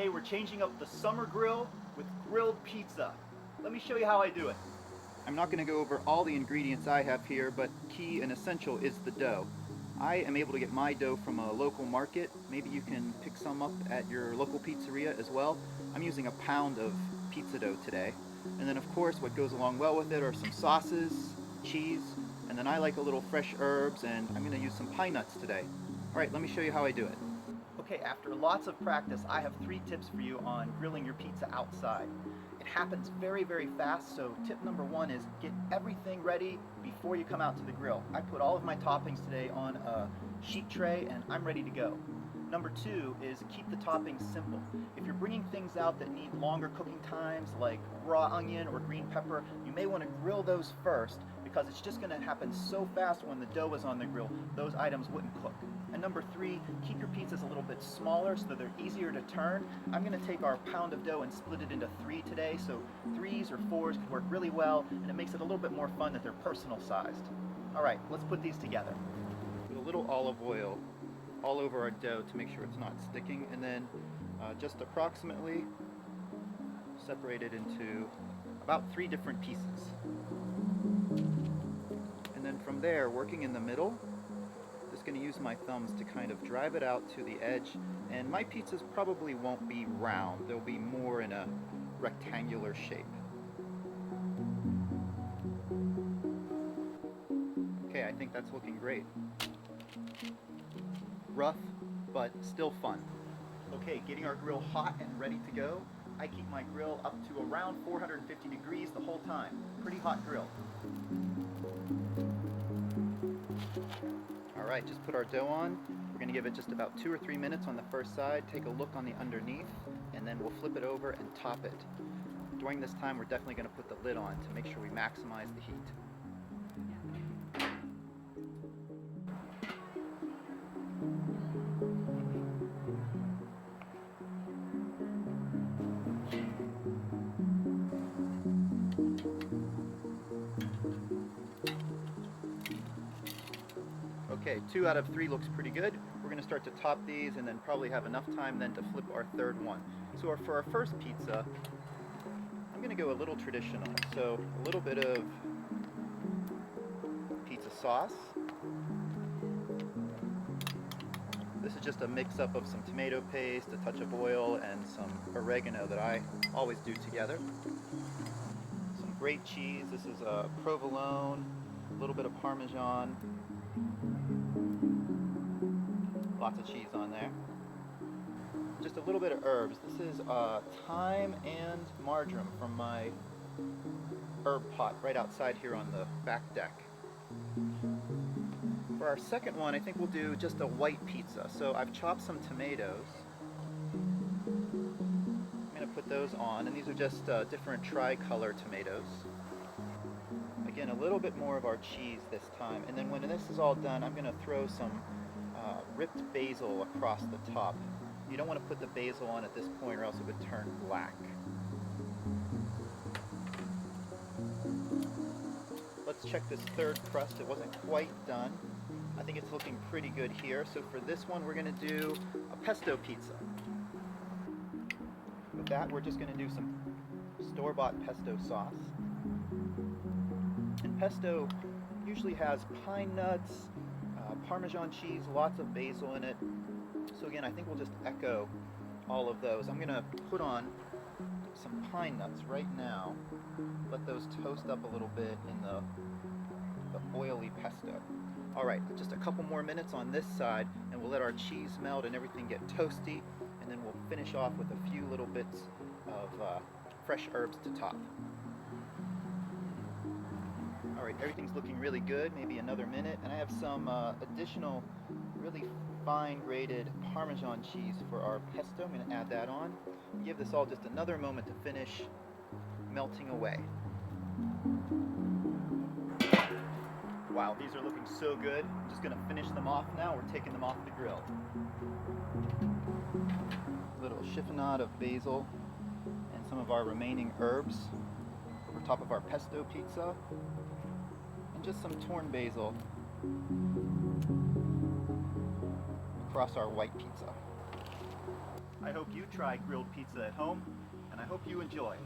Today we're changing up the summer grill with grilled pizza. Let me show you how I do it. I'm not going to go over all the ingredients I have here, but key and essential is the dough. I am able to get my dough from a local market. Maybe you can pick some up at your local pizzeria as well. I'm using a pound of pizza dough today. And then of course what goes along well with it are some sauces, cheese, and then I like a little fresh herbs, and I'm going to use some pine nuts today. Alright, let me show you how I do it. Okay, after lots of practice, I have 3 tips for you on grilling your pizza outside. It happens very, very fast, so tip number 1 is get everything ready before you come out to the grill. I put all of my toppings today on a sheet tray and I'm ready to go. Number 2 is keep the toppings simple. If you're bringing things out that need longer cooking times, like raw onion or green pepper, you may want to grill those first, because it's just going to happen so fast when the dough is on the grill, those items wouldn't cook. And number 3, keep your pizzas a little bit smaller so they're easier to turn. I'm going to take our pound of dough and split it into 3 today, so 3s or 4s could work really well, and it makes it a little bit more fun that they're personal sized. Alright, let's put these together. Put a little olive oil all over our dough to make sure it's not sticking, and then just approximately separate it into about 3 different pieces. And then from there, working in the middle, just going to use my thumbs to kind of drive it out to the edge. And my pizzas probably won't be round, they'll be more in a rectangular shape. Okay, I think that's looking great. Rough, but still fun. Okay, getting our grill hot and ready to go. I keep my grill up to around 450 degrees the whole time. Pretty hot grill. Alright, just put our dough on. We're going to give it just about 2 or 3 minutes on the first side, take a look on the underneath, and then we'll flip it over and top it. During this time, we're definitely going to put the lid on to make sure we maximize the heat. Okay, 2 out of 3 looks pretty good. We're going to start to top these and then probably have enough time then to flip our third one. So for our first pizza, I'm going to go a little traditional. So a little bit of pizza sauce. This is just a mix-up of some tomato paste, a touch of oil, and some oregano that I always do together. Some great cheese. This is a provolone, a little bit of Parmesan. Lots of cheese on there. Just a little bit of herbs. This is thyme and marjoram from my herb pot right outside here on the back deck. For our second one, I think we'll do just a white pizza. So I've chopped some tomatoes. I'm going to put those on, and these are just different tricolor tomatoes. Again, a little bit more of our cheese this time. And then when this is all done, I'm going to throw some ripped basil across the top. You don't want to put the basil on at this point or else it would turn black. Let's check this third crust. It wasn't quite done. I think it's looking pretty good here. So for this one, we're going to do a pesto pizza. With that, we're just going to do some store-bought pesto sauce. And pesto usually has pine nuts, Parmesan cheese, lots of basil in it. So again, I think we'll just echo all of those. I'm going to put on some pine nuts right now. Let those toast up a little bit in the oily pesto. Alright, just a couple more minutes on this side, and we'll let our cheese melt and everything get toasty, and then we'll finish off with a few little bits of fresh herbs to top. Alright, everything's looking really good, maybe another minute, and I have some additional really fine grated Parmesan cheese for our pesto. I'm going to add that on. Give this all just another moment to finish melting away. Wow, these are looking so good. I'm just going to finish them off now. We're taking them off the grill. A little chiffonade of basil and some of our remaining herbs over top of our pesto pizza. And just some torn basil across our white pizza. I hope you try grilled pizza at home, and I hope you enjoy.